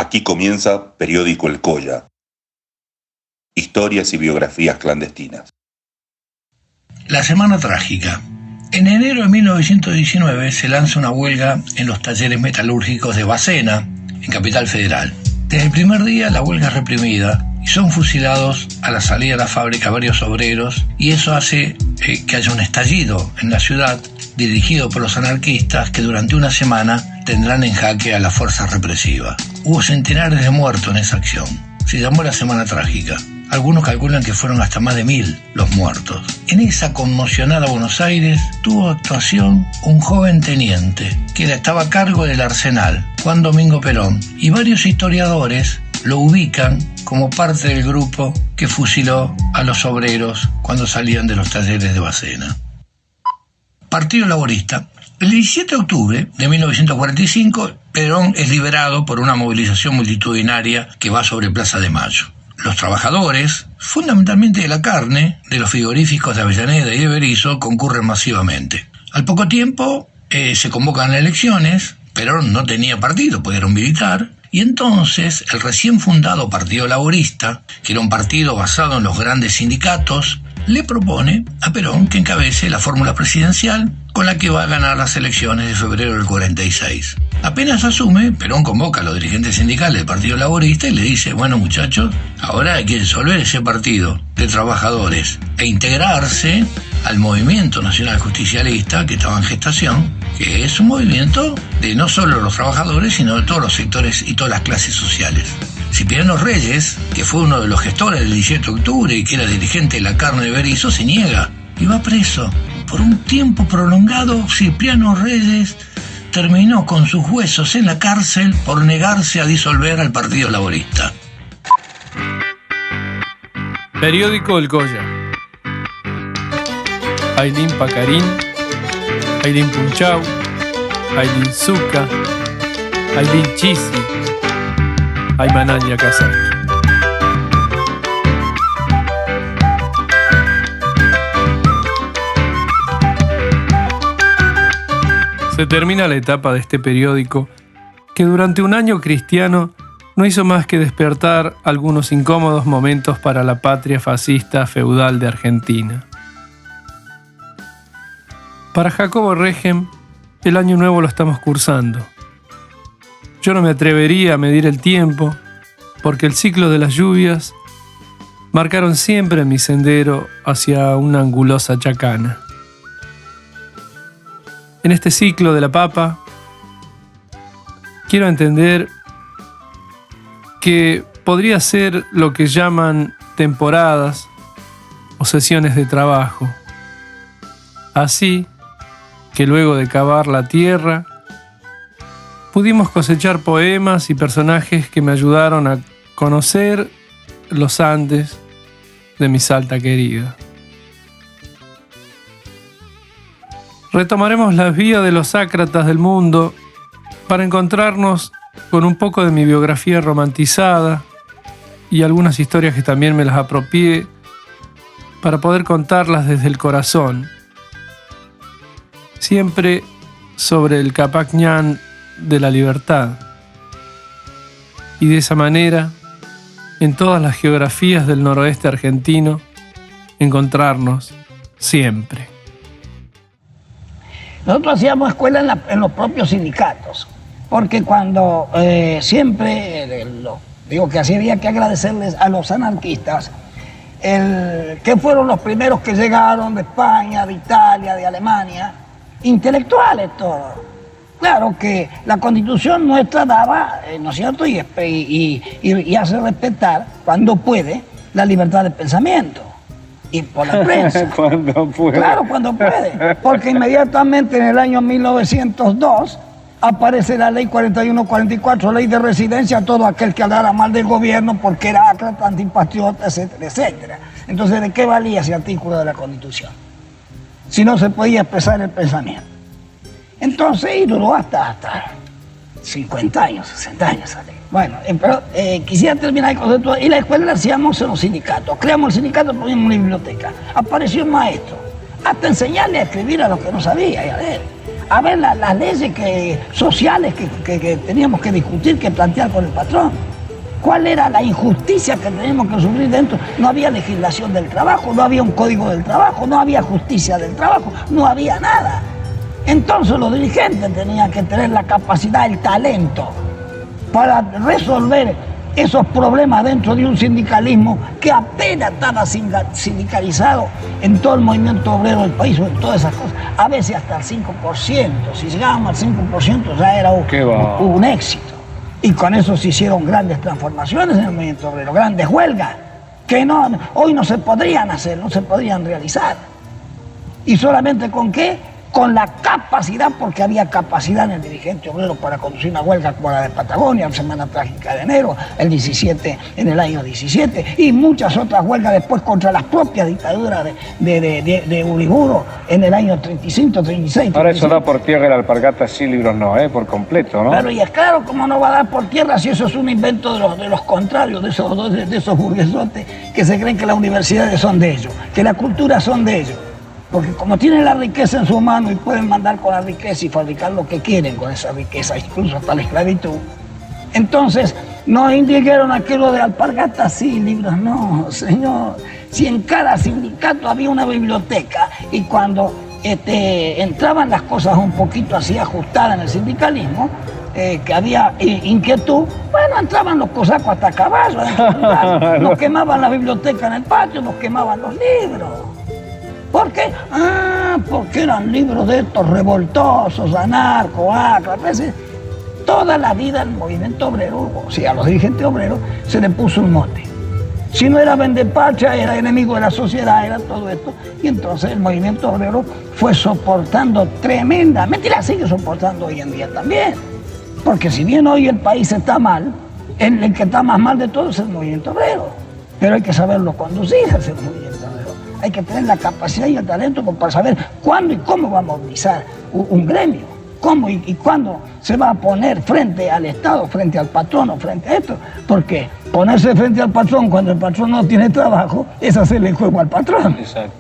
Aquí comienza Periódico El Colla. Historias y biografías clandestinas. La Semana Trágica. En enero de 1919 se lanza una huelga en los talleres metalúrgicos de Bacena, en Capital Federal. Desde el primer día la huelga es reprimida y son fusilados a la salida de la fábrica varios obreros, y eso hace que haya un estallido en la ciudad dirigido por los anarquistas, que durante una semana tendrán en jaque a la fuerza represiva. Hubo centenares de muertos en esa acción. Se llamó la Semana Trágica. Algunos calculan que fueron hasta más de 1000 los muertos. En esa conmocionada Buenos Aires tuvo actuación un joven teniente que estaba a cargo del arsenal, Juan Domingo Perón, y varios historiadores lo ubican como parte del grupo que fusiló a los obreros cuando salían de los talleres de Bacena. Partido Laborista. El 17 de octubre de 1945, Perón es liberado por una movilización multitudinaria que va sobre Plaza de Mayo. Los trabajadores, fundamentalmente de la carne, de los frigoríficos de Avellaneda y de Berisso, concurren masivamente. Al poco tiempo se convocan elecciones. Perón no tenía partido, pues era un militar, y entonces el recién fundado Partido Laborista, que era un partido basado en los grandes sindicatos, le propone a Perón que encabece la fórmula presidencial con la que va a ganar las elecciones de febrero del 46. Apenas asume, Perón convoca a los dirigentes sindicales del Partido Laborista y le dice: bueno, muchachos, ahora hay que disolver ese partido de trabajadores e integrarse al movimiento nacional justicialista que estaba en gestación, que es un movimiento de no solo los trabajadores, sino de todos los sectores y todas las clases sociales. Cipriano Reyes, que fue uno de los gestores del 17 de octubre y que era dirigente de la carne de Berisso, se niega y va preso. Por un tiempo prolongado, Cipriano Reyes terminó con sus huesos en la cárcel por negarse a disolver al Partido Laborista. Periódico El Colla. Aylin Pacarín, Aylin Punchau, Aylin Zucca, Aylin Chisi, Aymanal Yakazaki. Se termina la etapa de este periódico, que durante un año cristiano no hizo más que despertar algunos incómodos momentos para la patria fascista feudal de Argentina. Para Jacobo Regem, el año nuevo lo estamos cursando. Yo no me atrevería a medir el tiempo, porque el ciclo de las lluvias marcaron siempre mi sendero hacia una angulosa chacana. En este ciclo de la papa, quiero entender que podría ser lo que llaman temporadas o sesiones de trabajo. Así que luego de cavar la tierra, pudimos cosechar poemas y personajes que me ayudaron a conocer los Andes de mi Salta querida. Retomaremos las vías de los ácratas del mundo para encontrarnos con un poco de mi biografía romantizada y algunas historias que también me las apropié para poder contarlas desde el corazón, siempre sobre el Capac Ñan de la libertad, y de esa manera, en todas las geografías del noroeste argentino, encontrarnos siempre. Nosotros hacíamos escuela en los propios sindicatos, porque cuando digo que así había que agradecerles a los anarquistas, que fueron los primeros que llegaron de España, de Italia, de Alemania, intelectuales todos. Claro que la Constitución nuestra daba, ¿no es cierto?, y hace respetar, cuando puede, la libertad de pensamiento. Y por la prensa. Cuando puede. Claro, cuando puede. Porque inmediatamente en el año 1902 aparece la ley 4144, ley de residencia, todo aquel que hablara mal del gobierno porque era ácrata, antipatriota, etcétera, etcétera. Entonces, ¿de qué valía ese artículo de la Constitución? Si no se podía expresar el pensamiento. Entonces, y duró hasta 50 años, 60 años. Bueno, pero quisiera terminar el concepto. Y la escuela la hacíamos en los sindicatos. Creamos el sindicato, poníamos una biblioteca. Apareció un maestro, hasta enseñarle a escribir a los que no sabía y a leer. a ver las leyes sociales que teníamos que discutir, que plantear con el patrón. ¿Cuál era la injusticia que teníamos que sufrir dentro? No había legislación del trabajo, no había un código del trabajo, no había justicia del trabajo, no había nada. Entonces los dirigentes tenían que tener la capacidad, el talento para resolver esos problemas dentro de un sindicalismo que apenas estaba sindicalizado en todo el movimiento obrero del país, en todas esas cosas, a veces hasta el 5%. Si llegábamos al 5% ya era un éxito. Y con eso se hicieron grandes transformaciones en el movimiento obrero, grandes huelgas, que hoy no se podrían hacer, no se podrían realizar. ¿Y solamente con qué? Con la capacidad, porque había capacidad en el dirigente obrero para conducir una huelga como la de Patagonia, la Semana Trágica de enero, en el año 17, y muchas otras huelgas después contra las propias dictaduras de Uriburu en el año 35, 36. Ahora eso da por tierra la alpargata, sí, libros no, por completo, ¿no? Claro, y es claro, ¿cómo no va a dar por tierra si eso es un invento de los contrarios, de esos burguesotes que se creen que las universidades son de ellos, que la cultura son de ellos? Porque como tienen la riqueza en su mano y pueden mandar con la riqueza y fabricar lo que quieren con esa riqueza, incluso hasta la esclavitud, entonces nos indicaron aquello de alpargatas, sí, libros no, señor. Si en cada sindicato había una biblioteca y cuando entraban las cosas un poquito así ajustadas en el sindicalismo, que había inquietud, bueno, entraban los cosacos hasta a caballo, nos quemaban la biblioteca en el patio, nos quemaban los libros. ¿Por qué? Porque eran libros de estos revoltosos, anarcos, a veces toda la vida el movimiento obrero, o sea, a los dirigentes obreros, se le puso un mote. Si no era vendepacha, era enemigo de la sociedad, era todo esto. Y entonces el movimiento obrero fue soportando tremendamente, y la sigue soportando hoy en día también. Porque si bien hoy el país está mal, el que está más mal de todo es el movimiento obrero. Pero hay que saberlo conducir a ese movimiento obrero. Hay que tener la capacidad y el talento para saber cuándo y cómo va a movilizar un gremio, cómo y cuándo se va a poner frente al Estado, frente al patrón o frente a esto. Porque ponerse frente al patrón cuando el patrón no tiene trabajo es hacerle el juego al patrón. Exacto.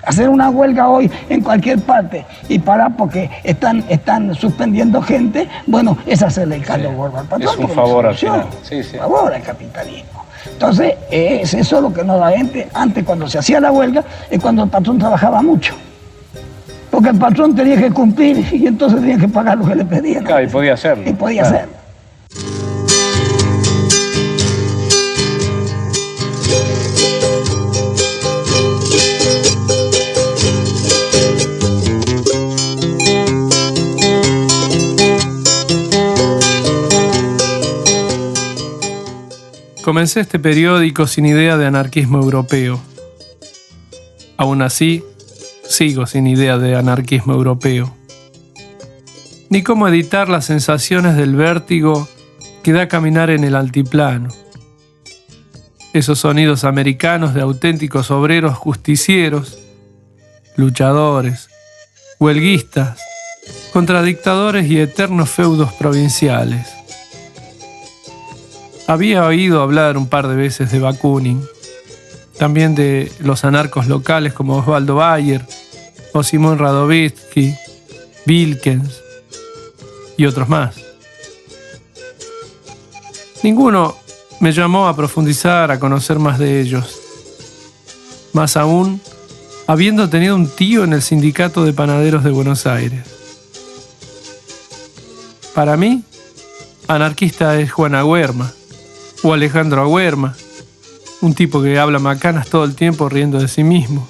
Hacer una huelga hoy en cualquier parte y parar porque están suspendiendo gente, bueno, es hacerle el caldo gordo al patrón. Es un favor al final. Sí. Favor al capitalismo. Entonces, es eso lo que nos da gente. Antes, cuando se hacía la huelga, es cuando el patrón trabajaba mucho. Porque el patrón tenía que cumplir y entonces tenía que pagar lo que le pedían. Claro, y podía hacerlo. Y podía hacerlo. Comencé este periódico sin idea de anarquismo europeo. Aún así, sigo sin idea de anarquismo europeo. Ni cómo editar las sensaciones del vértigo que da caminar en el altiplano. Esos sonidos americanos de auténticos obreros justicieros, luchadores, huelguistas, contra dictadores y eternos feudos provinciales. Había oído hablar un par de veces de Bakunin, también de los anarcos locales como Osvaldo Bayer o Simón Radovitzky, Wilkens y otros más. Ninguno me llamó a profundizar, a conocer más de ellos. Más aún, habiendo tenido un tío en el Sindicato de Panaderos de Buenos Aires. Para mí, anarquista es Juan Agüerma, o Alejandro Agüerma, un tipo que habla macanas todo el tiempo riendo de sí mismo.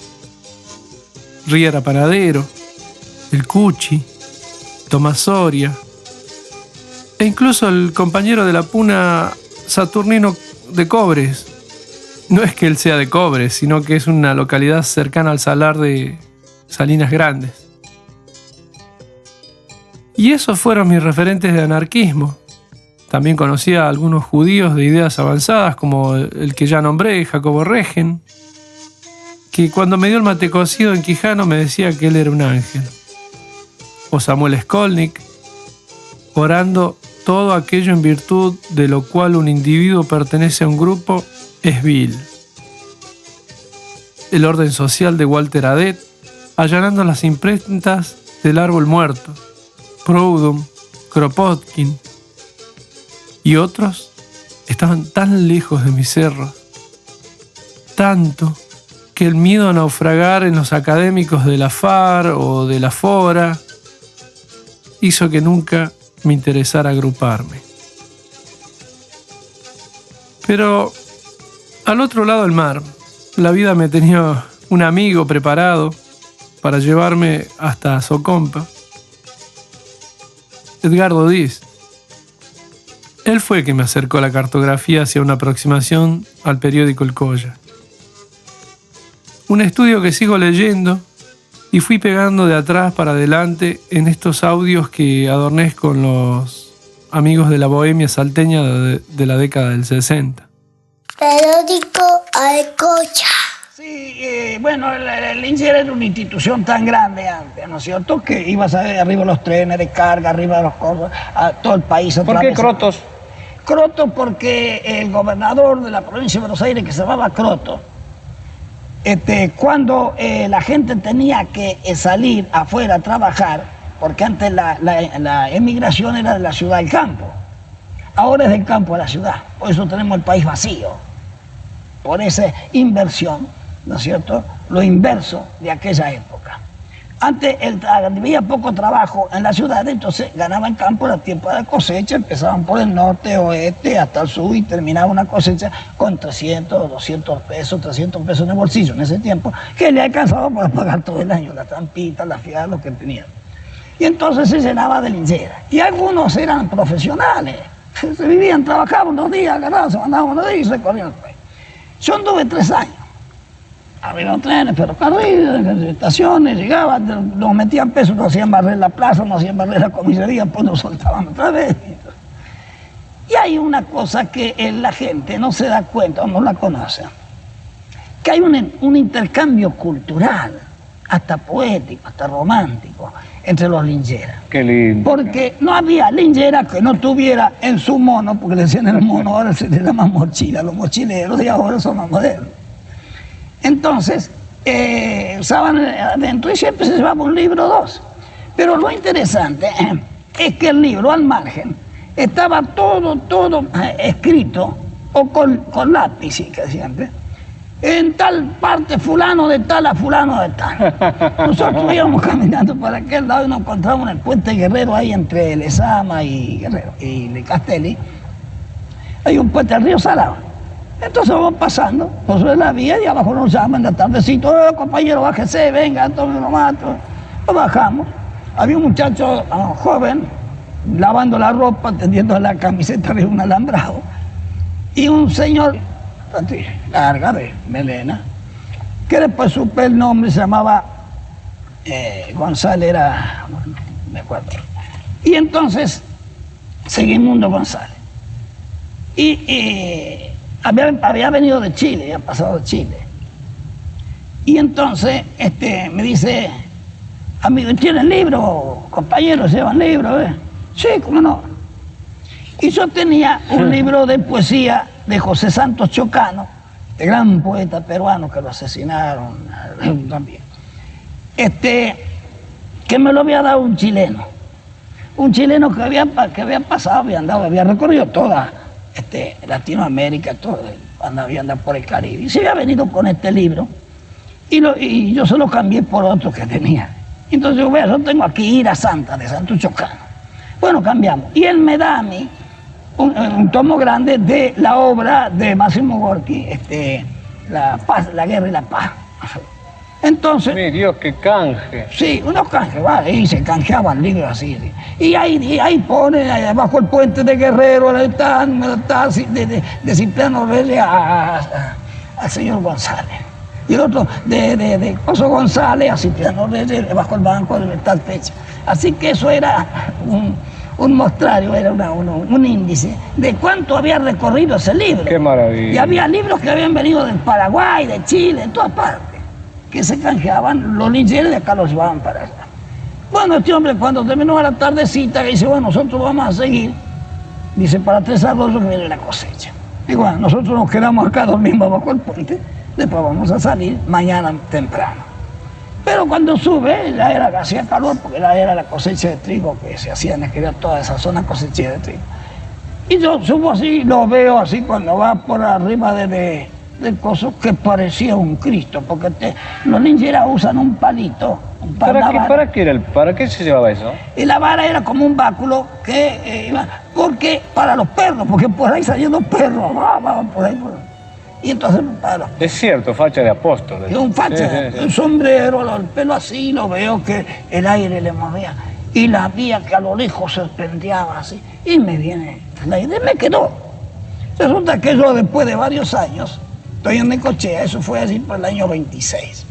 Riera Panadero, el Cuchi, Tomás Soria, e incluso el compañero de la Puna Saturnino de Cobres. No es que él sea de Cobres, sino que es una localidad cercana al salar de Salinas Grandes. Y esos fueron mis referentes de anarquismo. También conocía a algunos judíos de ideas avanzadas, como el que ya nombré, Jacobo Regen, que cuando me dio el mate cocido en Quijano me decía que él era un ángel. O Samuel Skolnik, orando todo aquello en virtud de lo cual un individuo pertenece a un grupo es vil. El orden social de Walter Adet, allanando las imprentas del árbol muerto, Proudhon, Kropotkin y otros estaban tan lejos de mis cerros, tanto que el miedo a naufragar en los académicos de la FAR o de la FORA hizo que nunca me interesara agruparme. Pero al otro lado del mar, la vida me tenía un amigo preparado para llevarme hasta Socompa, Edgardo Diz. Él fue quien me acercó la cartografía hacia una aproximación al periódico El Colla. Un estudio que sigo leyendo y fui pegando de atrás para adelante en estos audios que adorné con los amigos de la bohemia salteña de la década del 60. Periódico El Colla. Sí, bueno, el INSER era una institución tan grande antes, ¿no es cierto? Que ibas a ver arriba de los trenes de carga, arriba de los cosas, a todo el país. ¿Por qué Crotos? Croto porque el gobernador de la provincia de Buenos Aires, que se llamaba Croto, cuando la gente tenía que salir afuera a trabajar, porque antes la emigración era de la ciudad al campo, ahora es del campo a la ciudad, por eso tenemos el país vacío, por esa inversión, ¿no es cierto?, lo inverso de aquella época. Antes había poco trabajo en la ciudad, entonces ganaban campo, era tiempo de cosecha, empezaban por el norte, oeste, hasta el sur y terminaba una cosecha con 300, 200 pesos, 300 pesos en el bolsillo en ese tiempo, que le alcanzaba para pagar todo el año, la trampita, la fiada, lo que tenían. Y entonces se llenaba de linchera. Y algunos eran profesionales, se vivían, trabajaban unos días, agarraban, se mandaban unos días y recorrían el país. Yo anduve 3 años. Había trenes, ferrocarriles, estaciones, llegaban, nos metían pesos, nos hacían barrer la plaza, nos hacían barrer la comisaría, pues nos soltaban otra vez. Y hay una cosa que la gente no se da cuenta o no la conoce, que hay un intercambio cultural, hasta poético, hasta romántico, entre los lincheras. Qué lindo. Porque no había linchera que no tuviera en su mono, porque le decían el mono, ahora se le llama mochila, los mochileros de ahora son más modernos. Entonces, usaban adentro y siempre se llevaba un libro o 2. Pero lo interesante es que el libro, al margen, estaba todo escrito, o con lápiz, sí, que siempre, en tal parte fulano de tal a fulano de tal. Nosotros íbamos caminando para aquel lado y nos encontramos en el puente Guerrero, ahí entre Lezama y Guerrero, y Le Castelli. Hay un puente al río Salado. Entonces vamos pasando por sobre la vía y abajo nos llaman de tardecito, compañero, bájese, venga, tome uno más. Nos bajamos. Había un muchacho joven lavando la ropa, tendiendo la camiseta de un alambrado. Y un señor, larga de melena, que después supe el nombre, se llamaba González, era, no me acuerdo. Y entonces, Segimundo González. Y había venido de Chile, había pasado de Chile. Y entonces me dice, amigo, ¿tienen libro? Compañeros, ¿llevan libro? Sí, cómo no. Y yo tenía un libro de poesía de José Santos Chocano, de gran poeta peruano que lo asesinaron también. Que me lo había dado un chileno. Un chileno que había pasado, había recorrido toda Latinoamérica, todo, había andado por el Caribe. Y se había venido con este libro y yo se lo cambié por otro que tenía. Entonces yo tengo aquí Ira Santa de Santos Chocano. Bueno, cambiamos. Y él me da a mí un tomo grande de la obra de Máximo Gorki, La Paz, la Guerra y la Paz. Entonces... Mi Dios, qué canje. Sí, unos canjes, ¿vale? Y se canjeaban libros así. Y ahí pone, ahí abajo el puente de Guerrero, de Cipriano Reyes al señor González. Y el otro, de Coso González a Cipriano Reyes, bajo el banco de tal fecha. Así que eso era un mostrario, era un índice de cuánto había recorrido ese libro. Qué maravilla. Y había libros que habían venido del Paraguay, de Chile, de todas partes, que se canjeaban, los lincheros de acá los llevaban para allá. Bueno, este hombre cuando terminó la tardecita, dice, bueno, nosotros vamos a seguir, dice, para 3 agosto que viene la cosecha. Y bueno, nosotros nos quedamos acá, dormimos bajo el puente, después vamos a salir mañana temprano. Pero cuando sube, ya era, hacía calor, porque era la cosecha de trigo que se hacía en aquella, toda esa zona cosecha de trigo. Y yo subo así, lo veo así cuando va por arriba del coso, que parecía un Cristo, porque los lincheras usan un palito. ¿Para qué se llevaba eso? Y la vara era como un báculo que iba, porque para los perros, porque por ahí salían los perros, por ahí. Y entonces para los perros. Es cierto, facha de apóstol. Es un facha, un sombrero, el pelo así, lo veo que el aire le movía. Y la vía que a lo lejos se prendeaba así. Y me viene la idea, me quedó. Resulta que yo después de varios años, estoy en Necochea, eso fue así por el año 26.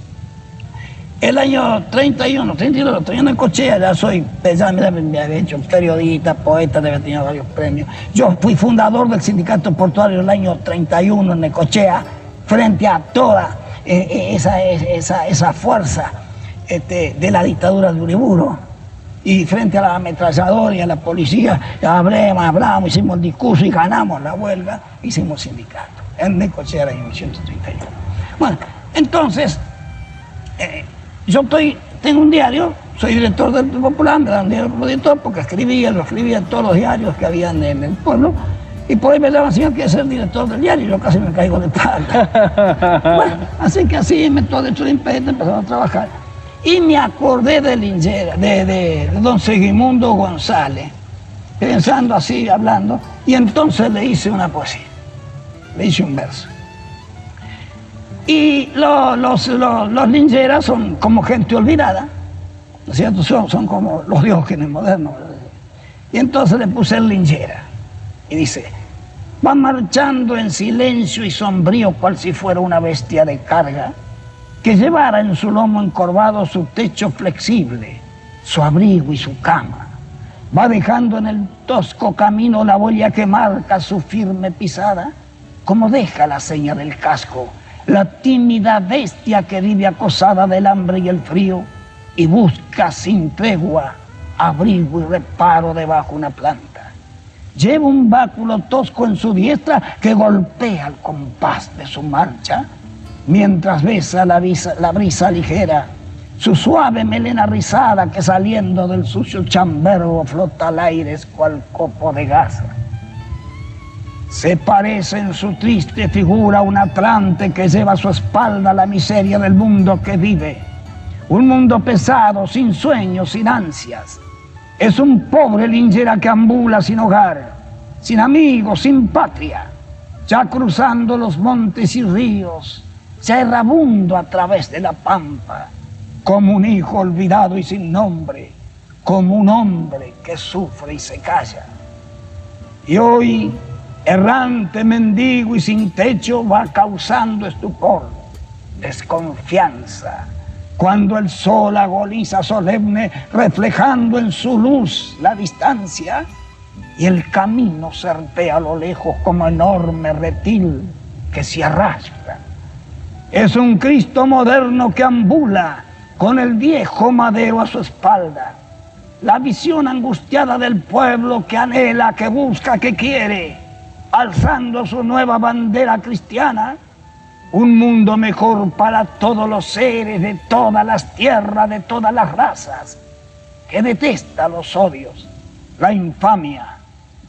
El año 31, estoy en Necochea, ya me había hecho periodista, poeta, había tenido varios premios. Yo fui fundador del sindicato portuario el año 31 en Necochea, frente a toda esa fuerza de la dictadura de Uriburu. Y frente a la ametralladora y a la policía, hablamos, hicimos el discurso y ganamos la huelga, hicimos sindicato. En Necochea el año 1931. Bueno, entonces, yo tengo un diario, soy director del Popular, me dan un diario como director porque lo escribía en todos los diarios que habían en el pueblo, y por ahí me llaman, señor, quiere ser director del diario, y yo casi me caigo de espalda. Bueno, así que así me todo dentro de impedimento, empezamos a trabajar. Y me acordé de Linchera, de don Segimundo González, pensando así, hablando, y entonces le hice una poesía, le hice un verso. Y los lincheras son como gente olvidada, ¿no es cierto? Son como los Diógenes modernos. Y entonces le puse el linchera. Y dice, va marchando en silencio y sombrío cual si fuera una bestia de carga, que llevara en su lomo encorvado su techo flexible, su abrigo y su cama. Va dejando en el tosco camino la huella que marca su firme pisada, como deja la seña del casco, la tímida bestia que vive acosada del hambre y el frío y busca sin tregua abrigo y reparo debajo una planta. Lleva un báculo tosco en su diestra que golpea el compás de su marcha, mientras besa la brisa ligera, su suave melena rizada que saliendo del sucio chambergo flota al aire cual copo de gasa. Se parece en su triste figura a un atlante que lleva a su espalda la miseria del mundo que vive. Un mundo pesado, sin sueños, sin ansias. Es un pobre linchera que ambula sin hogar, sin amigos, sin patria, ya cruzando los montes y ríos, ya errabundo a través de la pampa, como un hijo olvidado y sin nombre, como un hombre que sufre y se calla. Y hoy, errante, mendigo y sin techo, va causando estupor, desconfianza, cuando el sol agoniza solemne, reflejando en su luz la distancia, y el camino serpea a lo lejos como enorme reptil que se arrastra. Es un Cristo moderno que ambula con el viejo madero a su espalda, la visión angustiada del pueblo que anhela, que busca, que quiere, alzando su nueva bandera cristiana, un mundo mejor para todos los seres de todas las tierras, de todas las razas, que detesta los odios, la infamia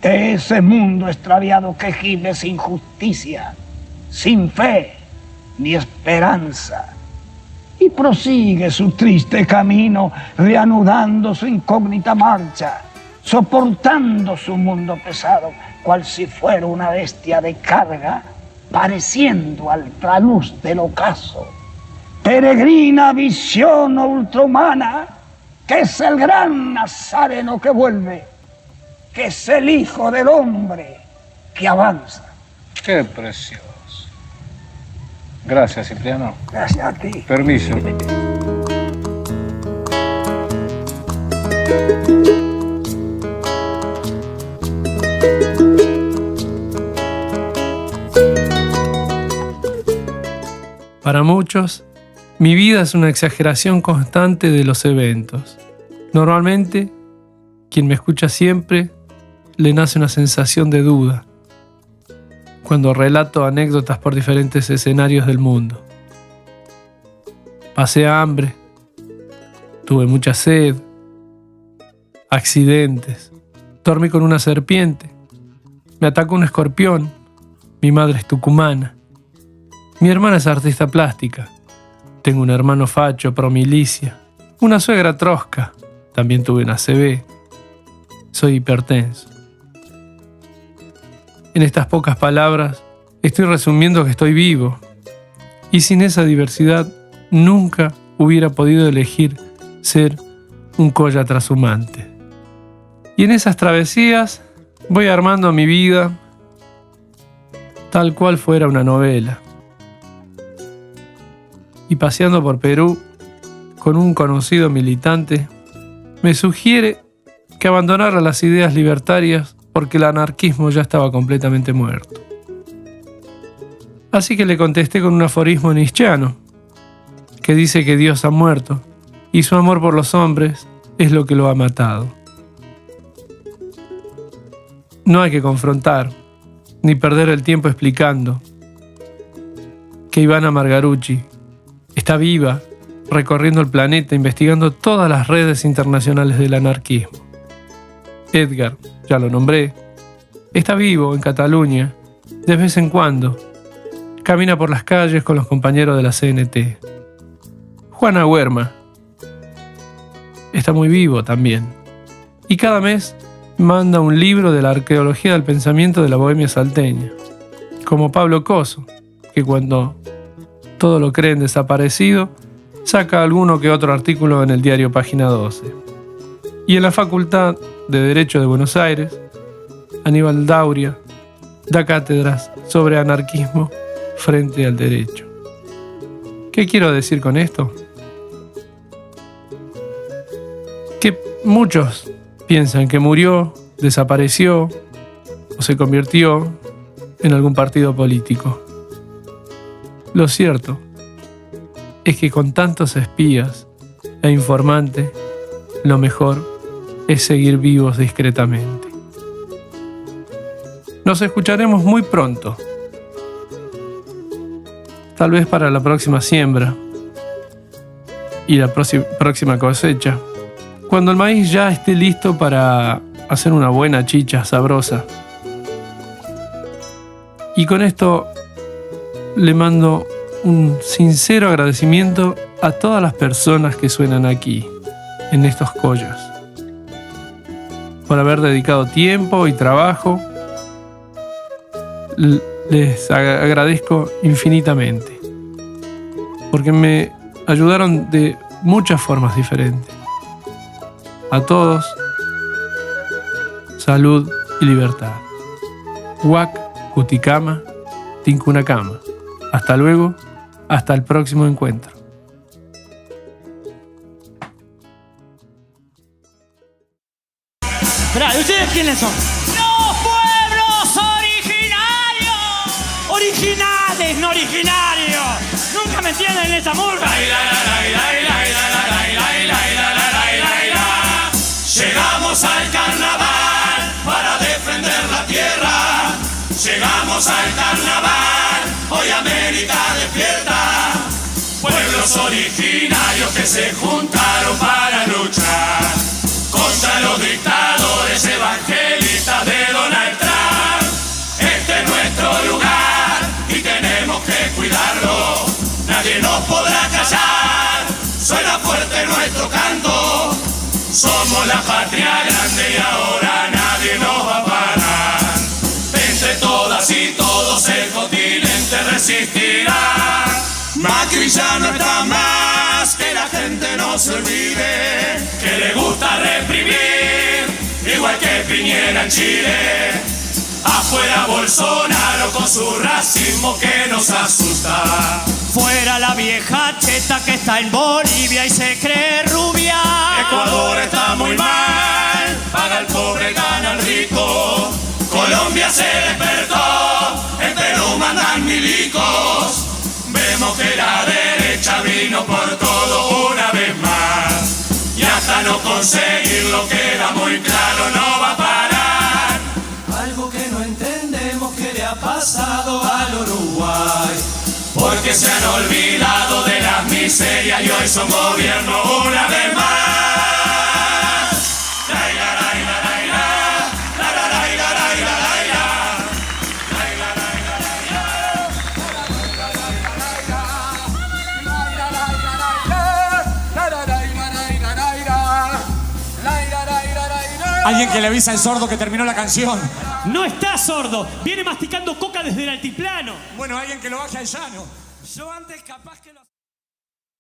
de ese mundo extraviado que gime sin justicia, sin fe ni esperanza, y prosigue su triste camino, reanudando su incógnita marcha, soportando su mundo pesado, cual si fuera una bestia de carga, pareciendo al traluz del ocaso. Peregrina visión ultrahumana, que es el gran Nazareno que vuelve, que es el Hijo del Hombre que avanza. Qué precioso. Gracias, Cipriano. Gracias a ti. Permiso. Para muchos, mi vida es una exageración constante de los eventos. Normalmente, quien me escucha siempre, le nace una sensación de duda cuando relato anécdotas por diferentes escenarios del mundo. Pasé hambre, Tuve mucha sed, accidentes, dormí con una serpiente, me atacó un escorpión, mi madre es tucumana, mi hermana es artista plástica, tengo un hermano facho pro milicia, una suegra trosca, también tuve una ACV, soy hipertenso. En estas pocas palabras estoy resumiendo que estoy vivo, y sin esa diversidad nunca hubiera podido elegir ser un colla trashumante. Y en esas travesías voy armando mi vida tal cual fuera una novela. Y paseando por Perú con un conocido militante, me sugiere que abandonara las ideas libertarias porque el anarquismo ya estaba completamente muerto. Así que le contesté con un aforismo nietzscheano, que dice que Dios ha muerto y su amor por los hombres es lo que lo ha matado. No hay que confrontar, ni perder el tiempo explicando que Ivana Margarucci está viva, recorriendo el planeta, investigando todas las redes internacionales del anarquismo. Edgar, ya lo nombré, está vivo en Cataluña, de vez en cuando, camina por las calles con los compañeros de la CNT. Juana Huerma está muy vivo también, y cada mes manda un libro de la arqueología del pensamiento de la bohemia salteña, como Pablo Coso, que cuando todo lo creen desaparecido, saca alguno que otro artículo en el diario Página 12. Y en la Facultad de Derecho de Buenos Aires, Aníbal Dauria da cátedras sobre anarquismo frente al derecho. ¿Qué quiero decir con esto? Que muchos piensan que murió, desapareció o se convirtió en algún partido político. Lo cierto es que con tantos espías e informantes, lo mejor es seguir vivos discretamente. Nos escucharemos muy pronto, tal vez para la próxima siembra y la próxima cosecha, cuando el maíz ya esté listo para hacer una buena chicha sabrosa. Y con esto le mando un sincero agradecimiento a todas las personas que suenan aquí, en estos collas, por haber dedicado tiempo y trabajo. Les agradezco infinitamente, porque me ayudaron de muchas formas diferentes. A todos, salud y libertad. Huac, Cuticama, Tincunacama. Hasta luego, hasta el próximo encuentro. Esperá, ¿y ustedes quiénes son? ¡Los pueblos originarios! ¡Originales, no originarios! ¿Nunca me entienden en esa murga? Llegamos al carnaval para defender la tierra. Llegamos al carnaval, hoy América despierta. Pueblos originarios que se juntaron para luchar contra los dictadores evangelistas de Donald Trump. Este es nuestro lugar y tenemos que cuidarlo. Nadie nos podrá callar, suena fuerte nuestro canto. Somos la patria grande y ahora nadie nos va a parar. Entre todas y todos el continente resistirá. Macri ya no está más, que la gente no se olvide, que le gusta reprimir, igual que Piñera en Chile. Afuera Bolsonaro con su racismo que nos asusta. Fuera la vieja cheta que está en Bolivia y se cree rubia. Ecuador está muy mal, paga el pobre, gana el rico. Colombia se despertó, en Perú mandan milicos. Vemos que la derecha vino por todo una vez más, y hasta no conseguirlo queda muy claro, no va a parar. Algo que no entendemos que le ha pasado al Uruguay. porque se han olvidado de las miserias y hoy son gobierno una vez más. Alguien que le avisa al sordo que terminó la canción. No está sordo, viene masticando coca desde el altiplano. Bueno, alguien que lo baje al llano. Yo antes capaz que lo...